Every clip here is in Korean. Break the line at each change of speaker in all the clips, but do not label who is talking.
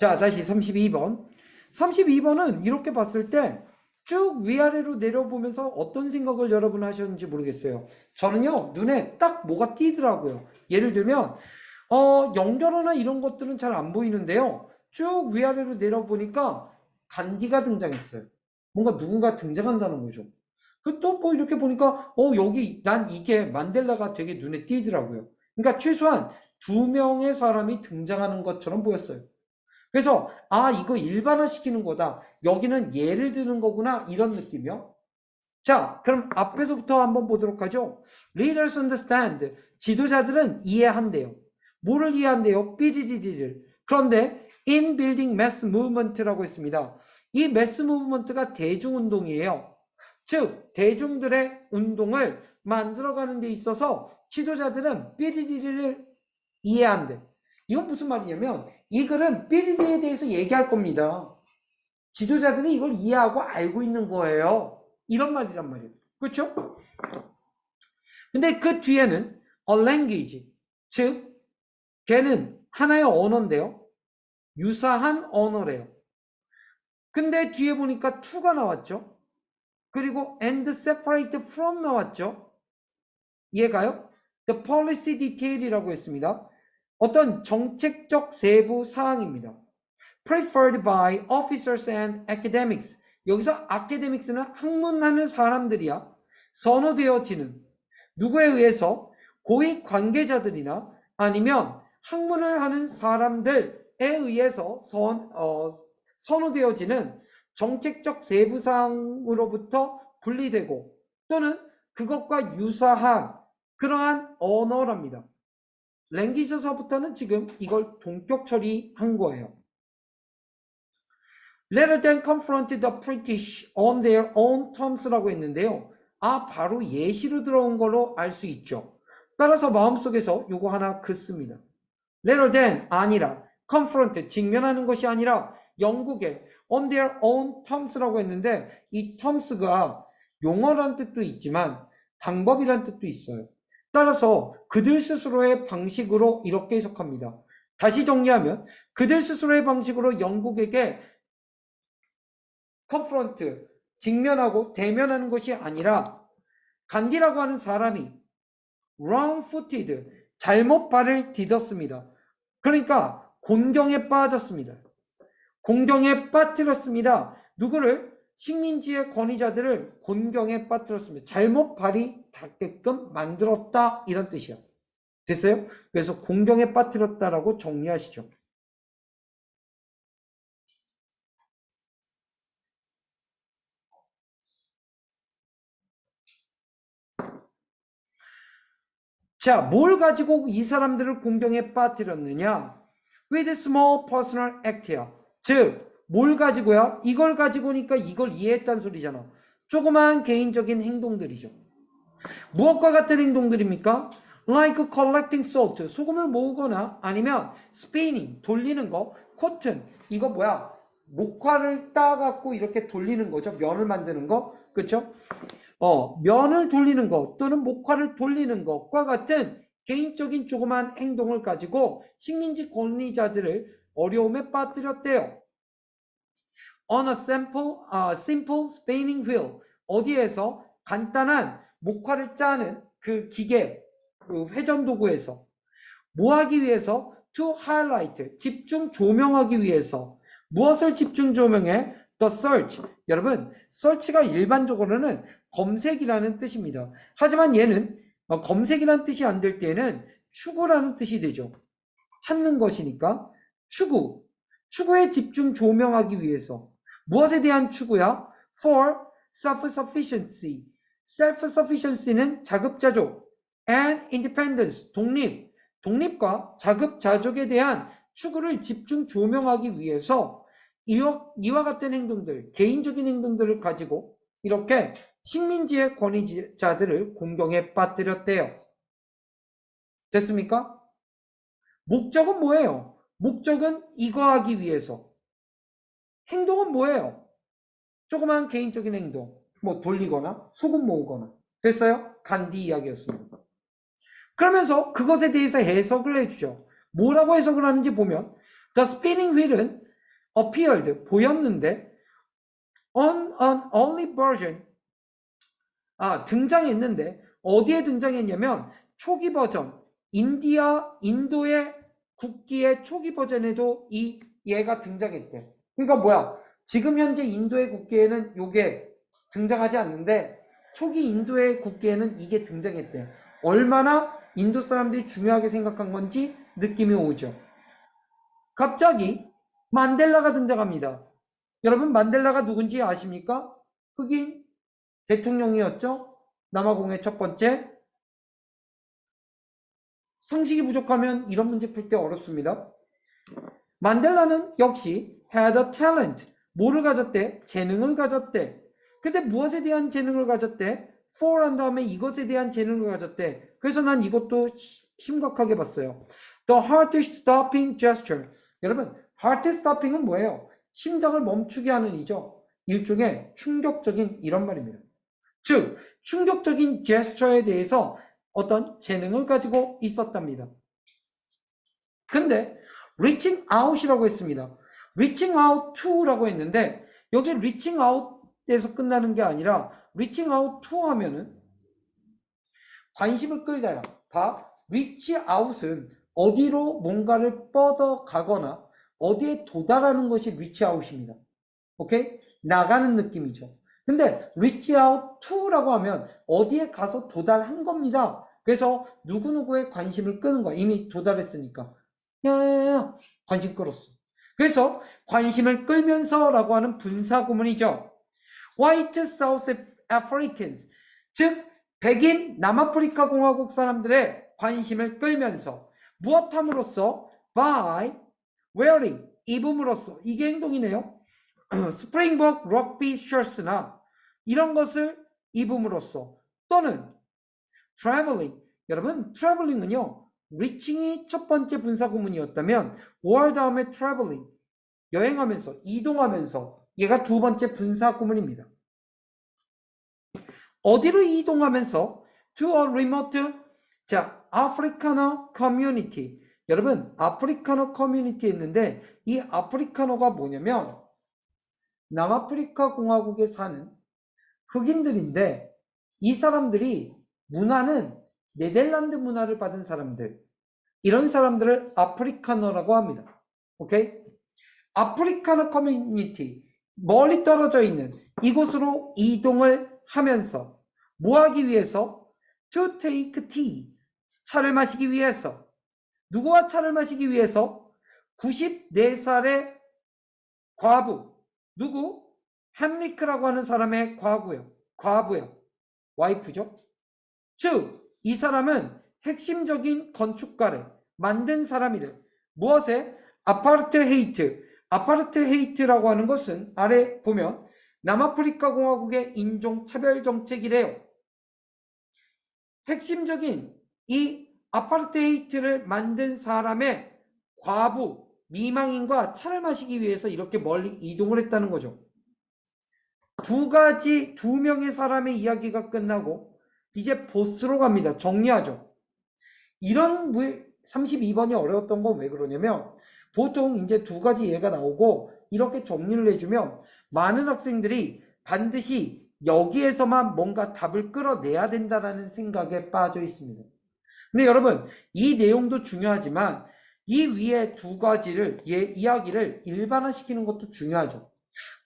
자, 다시 32번. 32번은 이렇게 봤을 때 쭉 위아래로 내려보면서 어떤 생각을 여러분 하셨는지 모르겠어요. 저는요, 눈에 딱 뭐가 띄더라고요. 예를 들면, 연결어나 이런 것들은 잘 안 보이는데요. 쭉 위아래로 내려보니까 간디가 등장했어요. 뭔가 누군가 등장한다는 거죠. 또 뭐 이렇게 보니까, 여기, 난 이게 만델라가 되게 눈에 띄더라고요. 그러니까 최소한 두 명의 사람이 등장하는 것처럼 보였어요. 그래서 이거 일반화시키는 거다. 여기는 예를 드는 거구나. 이런 느낌이요. 자, 그럼 앞에서부터 한번 보도록 하죠. Leaders understand. 지도자들은 이해한대요. 뭐를 이해한대요? 삐리리리를. 그런데 in building mass movement라고 했습니다. 이 mass movement가 대중운동이에요. 즉, 대중들의 운동을 만들어가는 데 있어서 지도자들은 삐리리리를 이해한대. 이건 무슨 말이냐면 이 글은 삐리리에 대해서 얘기할 겁니다. 지도자들이 이걸 이해하고 알고 있는 거예요. 이런 말이란 말이에요. 그렇죠? 근데 그 뒤에는 a language, 즉 걔는 하나의 언어인데요. 유사한 언어래요. 근데 뒤에 보니까 to가 나왔죠. 그리고 and separate from 나왔죠. 이해가요? The policy detail이라고 했습니다. 어떤 정책적 세부 사항입니다. Preferred by officers and academics. 여기서 academics는 학문하는 사람들이야. 선호되어지는 누구에 의해서 고위 관계자들이나 아니면 학문을 하는 사람들에 의해서 선호되어지는 정책적 세부사항으로부터 분리되고 또는 그것과 유사한 그러한 언어랍니다. 랭귀지서부터는 지금 이걸 동격 처리한 거예요. Rather than confront the British on their own terms라고 했는데요. 바로 예시로 들어온 걸로 알 수 있죠. 따라서 마음속에서 요거 하나 긋습니다. Rather than 아니라 confront 직면하는 것이 아니라 영국의 on their own terms라고 했는데 이 terms가 용어란 뜻도 있지만 방법이란 뜻도 있어요. 따라서 그들 스스로의 방식으로 이렇게 해석합니다. 다시 정리하면 그들 스스로의 방식으로 영국에게 confront, 직면하고 대면하는 것이 아니라 간디라고 하는 사람이 wrong-footed, 잘못 발을 디뎠습니다. 그러니까 곤경에 빠졌습니다. 곤경에 빠뜨렸습니다. 누구를? 식민지의 권위자들을 곤경에 빠뜨렸습니다. 잘못 발이 닿게끔 만들었다 이런 뜻이야. 됐어요? 그래서 곤경에 빠뜨렸다라고 정리하시죠. 자, 뭘 가지고 이 사람들을 공경에 빠뜨렸느냐? With small personal act야. 즉, 뭘 가지고야? 이걸 가지고니까 이걸 이해했단 소리잖아. 조그마한 개인적인 행동들이죠. 무엇과 같은 행동들입니까? Like collecting salt, 소금을 모으거나 아니면 spinning, 돌리는 거, cotton, 이거 뭐야? 목화를 따갖고 이렇게 돌리는 거죠. 면을 만드는 거. 그쵸? 면을 돌리는 것 또는 목화를 돌리는 것과 같은 개인적인 조그만 행동을 가지고 식민지 권위자들을 어려움에 빠뜨렸대요. On a simple spinning wheel. 어디에서? 간단한 목화를 짜는 그 기계, 그 회전 도구에서. 뭐 하기 위해서? To highlight. 집중 조명하기 위해서. 무엇을 집중 조명해? The search. 여러분, search가 일반적으로는 검색이라는 뜻입니다. 하지만 얘는 검색이라는 뜻이 안 될 때는 추구라는 뜻이 되죠. 찾는 것이니까 추구. 추구에 집중 조명하기 위해서. 무엇에 대한 추구야? For self-sufficiency. self-sufficiency는 자급자족. And independence. 독립. 독립과 자급자족에 대한 추구를 집중 조명하기 위해서 이와 같은 행동들, 개인적인 행동들을 가지고 이렇게 식민지의 권위자들을 공경에 빠뜨렸대요. 됐습니까? 목적은 뭐예요? 목적은 이거 하기 위해서. 행동은 뭐예요? 조그만 개인적인 행동. 뭐 돌리거나 소금 모으거나. 됐어요? 간디 이야기였습니다. 그러면서 그것에 대해서 해석을 해주죠. 뭐라고 해석을 하는지 보면 The spinning wheel은 appeared, 보였는데, on an early version, 등장했는데, 어디에 등장했냐면, 초기 버전, 인도의 국기의 초기 버전에도 얘가 등장했대. 그러니까 뭐야? 지금 현재 인도의 국기에는 요게 등장하지 않는데, 초기 인도의 국기에는 이게 등장했대. 얼마나 인도 사람들이 중요하게 생각한 건지 느낌이 오죠. 갑자기 만델라가 등장합니다. 여러분 만델라가 누군지 아십니까? 흑인 대통령이었죠. 남아공의 첫 번째. 상식이 부족하면 이런 문제 풀 때 어렵습니다. 만델라는 역시 had a talent. 뭐를 가졌대? 재능을 가졌대. 근데 무엇에 대한 재능을 가졌대? for 한 다음에 이것에 대한 재능을 가졌대. 그래서 난 이것도 심각하게 봤어요. The heart-stopping gesture. 여러분, heart-stopping은 뭐예요? 심장을 멈추게 하는 이죠. 일종의 충격적인 이런 말입니다. 즉, 충격적인 제스처에 대해서 어떤 재능을 가지고 있었답니다. 근데 reaching out이라고 했습니다. reaching out to라고 했는데 여기 reaching out에서 끝나는 게 아니라 reaching out to 하면은 관심을 끌다야. 봐. reach out은 어디로 뭔가를 뻗어가거나 어디에 도달하는 것이 reach out입니다. 오케이? 나가는 느낌이죠. 근데 reach out to라고 하면 어디에 가서 도달한 겁니다. 그래서 누구누구의 관심을 끄는 거야. 이미 도달했으니까. 야야야 관심 끌었어. 그래서 관심을 끌면서 라고 하는 분사 구문이죠. White South Africans, 즉 백인 남아프리카 공화국 사람들의 관심을 끌면서 무엇함으로써 by wearing, 입음으로써. 이게 행동이네요. 스프링복 럭비 셔츠나 이런 것을 입음으로써 또는 traveling. 여러분 traveling은요 reaching이 첫 번째 분사 구문이었다면 or 다음에 traveling, 여행하면서 이동하면서, 얘가 두 번째 분사 구문입니다. 어디로 이동하면서? to a remote, 자, 아프리카너 커뮤니티. 여러분 아프리카너 커뮤니티 했는데 이 아프리카너가 뭐냐면 남아프리카 공화국에 사는 흑인들인데 이 사람들이 문화는 네덜란드 문화를 받은 사람들, 이런 사람들을 아프리카너라고 합니다. 오케이? 아프리카너 커뮤니티, 멀리 떨어져 있는 이곳으로 이동을 하면서 뭐 하기 위해서? to take tea, 차를 마시기 위해서. 누구와 차를 마시기 위해서? 94살의 과부, 누구? 햄리크라고 하는 사람의 과부요. 와이프죠. 즉, 이 사람은 핵심적인 건축가를 만든 사람이래. 무엇에? 아파르트헤이트라고 하는 것은 아래 보면 남아프리카 공화국의 인종차별 정책이래요. 핵심적인 이 아파르트헤이트를 만든 사람의 과부, 미망인과 차를 마시기 위해서 이렇게 멀리 이동을 했다는 거죠. 두 명의 사람의 이야기가 끝나고 이제 보스로 갑니다. 정리하죠. 이런 32번이 어려웠던 건 왜 그러냐면 보통 이제 두 가지 예가 나오고 이렇게 정리를 해주면 많은 학생들이 반드시 여기에서만 뭔가 답을 끌어내야 된다는 생각에 빠져 있습니다. 근데 여러분 이 내용도 중요하지만 이 위에 두 가지를 이야기를 일반화시키는 것도 중요하죠.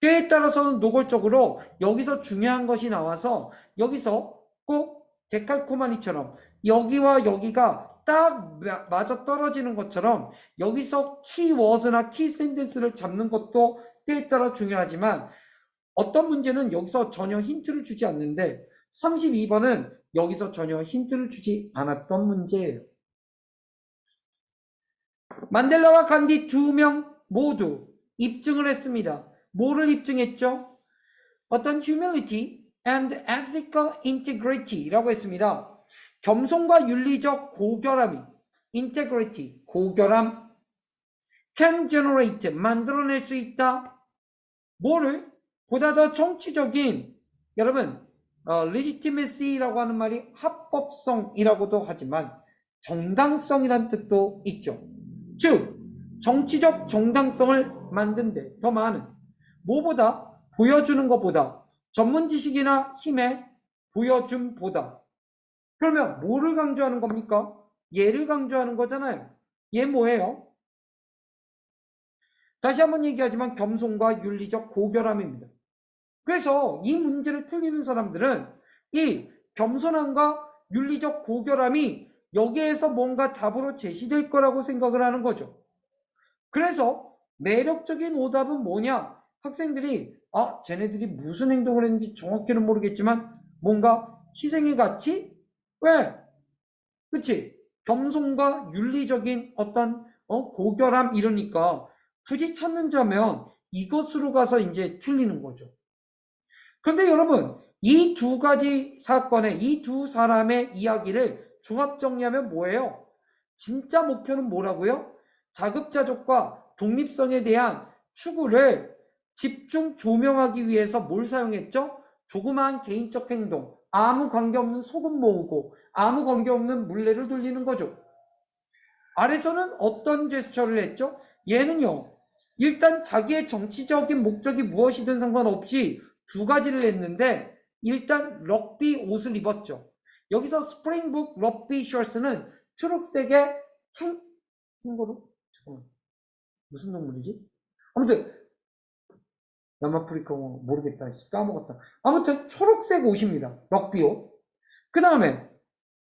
때에 따라서는 노골적으로 여기서 중요한 것이 나와서 여기서 꼭 데칼코마니처럼 여기와 여기가 딱 맞아 떨어지는 것처럼 여기서 키워드나 키센텐스를 잡는 것도 때에 따라 중요하지만 어떤 문제는 여기서 전혀 힌트를 주지 않는데 32번은 여기서 전혀 힌트를 주지 않았던 문제예요. 만델라와 간디 두 명 모두 입증을 했습니다. 뭐를 입증했죠? 어떤 humility and ethical integrity라고 했습니다. 겸손과 윤리적 고결함이, integrity, 고결함, can generate, 만들어낼 수 있다. 뭐를? 보다 더 정치적인, 여러분 legitimacy라고 하는 말이 합법성이라고도 하지만 정당성이란 뜻도 있죠. 즉 정치적 정당성을 만든데 더 많은, 뭐보다? 보여주는 것보다, 전문 지식이나 힘에 보여줌보다. 그러면 뭐를 강조하는 겁니까? 얘를 강조하는 거잖아요. 얘 뭐예요? 다시 한번 얘기하지만 겸손과 윤리적 고결함입니다. 그래서 이 문제를 틀리는 사람들은 이 겸손함과 윤리적 고결함이 여기에서 뭔가 답으로 제시될 거라고 생각을 하는 거죠. 그래서 매력적인 오답은 뭐냐? 학생들이 쟤네들이 무슨 행동을 했는지 정확히는 모르겠지만 뭔가 희생의 가치? 왜? 그치? 겸손과 윤리적인 어떤 고결함 이러니까 굳이 찾는 자면 이것으로 가서 이제 틀리는 거죠. 그런데 여러분, 이 두 가지 사건의 이 두 사람의 이야기를 종합 정리하면 뭐예요? 진짜 목표는 뭐라고요? 자급자족과 독립성에 대한 추구를 집중 조명하기 위해서 뭘 사용했죠? 조그마한 개인적 행동, 아무 관계없는 소금 모으고 아무 관계없는 물레를 돌리는 거죠. 아래서는 어떤 제스처를 했죠? 얘는요, 일단 자기의 정치적인 목적이 무엇이든 상관없이 두 가지를 했는데 일단 럭비 옷을 입었죠. 여기서 스프링북 럭비 셔츠는 초록색의 캥거루? 잠깐만, 무슨 동물이지? 아무튼 남아프리카 모르겠다. 까먹었다. 아무튼 초록색 옷입니다. 럭비 옷. 그 다음에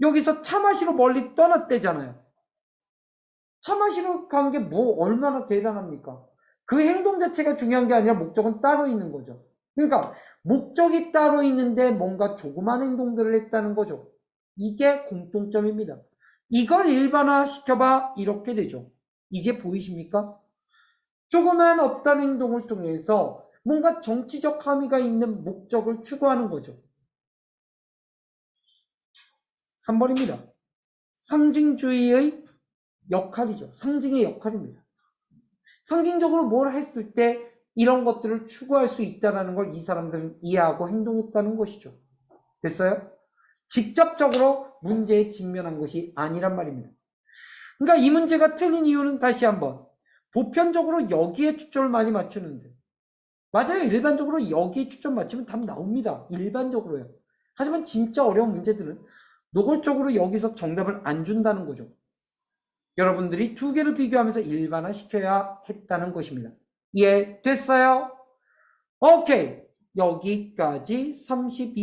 여기서 차 마시러 멀리 떠났대잖아요. 차 마시러 간 게 뭐 얼마나 대단합니까? 그 행동 자체가 중요한 게 아니라 목적은 따로 있는 거죠. 그러니까 목적이 따로 있는데 뭔가 조그만 행동들을 했다는 거죠. 이게 공통점입니다. 이걸 일반화 시켜봐 이렇게 되죠. 이제 보이십니까? 조그만 어떤 행동을 통해서 뭔가 정치적 함의가 있는 목적을 추구하는 거죠. 3번입니다. 상징주의의 역할이죠. 상징의 역할입니다. 상징적으로 뭘 했을 때 이런 것들을 추구할 수 있다는 걸 이 사람들은 이해하고 행동했다는 것이죠. 됐어요? 직접적으로 문제에 직면한 것이 아니란 말입니다. 그러니까 이 문제가 틀린 이유는 다시 한번 보편적으로 여기에 초점을 많이 맞추는데, 맞아요. 일반적으로 여기에 초점 맞추면 답 나옵니다. 일반적으로요. 하지만 진짜 어려운 문제들은 노골적으로 여기서 정답을 안 준다는 거죠. 여러분들이 두 개를 비교하면서 일반화 시켜야 했다는 것입니다. 이해됐어요? 오케이. 여기까지 32번.